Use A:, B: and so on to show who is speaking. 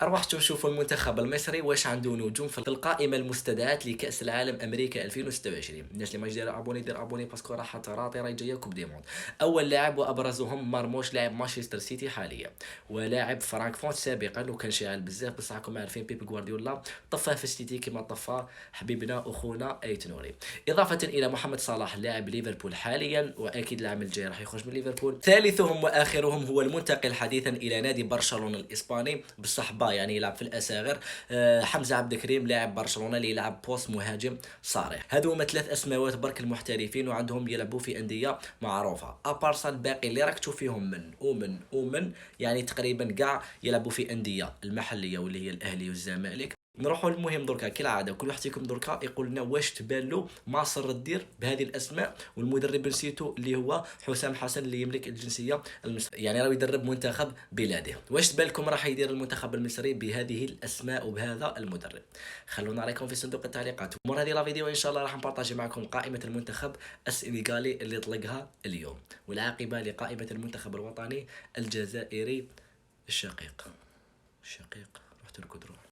A: أروحتوا نشوفوا المنتخب المصري واش عنده نجوم في القائمة المستدعاة لكأس العالم أمريكا 2026. الناس اللي ما داير ابوني دير ابوني باسكو راح تراطي راهي جايه كوب دي موند. أول لاعب وأبرزهم مرموش لاعب مانشستر سيتي حاليا، ولاعب فرانكفورت سابقا وكان شاعل بزاف، بصح راكم عارفين بيب غوارديولا طفاه في السيتي كما طفاه حبيبنا أخونا أيت نوري. إضافة إلى محمد صلاح لاعب ليفربول حاليا، وأكيد العام الجاي راح يخرج من ليفربول. ثالثهم وآخرهم هو المنتقل حديثا إلى نادي برشلونة الإسباني بالصحبة، يعني يلعب في الأساغر، حمزة عبد الكريم لاعب برشلونة اللي يلعب بوست مهاجم صارخ. هذو هما ثلاث اسماوات برك المحترفين وعندهم يلعبوا في أندية معروفة. ابارسا الباقي اللي راك تشوف فيهم من يعني تقريبا كاع يلعبوا في أندية المحلية واللي هي الأهلي والزمالك. نروحوا للمهم دركا كالعاده، كل واحد فيكم دركا يقول لنا واش تبان له ما سر الدير بهذه الاسماء، والمدرب نسيتو اللي هو حسام حسن اللي يملك الجنسيه المصريه، يعني راه يدرب منتخب بلاده. واش تبان لكم راح يدير المنتخب المصري بهذه الاسماء وبهذا المدرب؟ خلونا عليكم في صندوق التعليقات. مور هذه لا فيديو ان شاء الله راح نبارطاجي معكم قائمه المنتخب السنغالي اللي طلقها اليوم، والعاقبه لقائمه المنتخب الوطني الجزائري الشقيق. رحت الكدرون.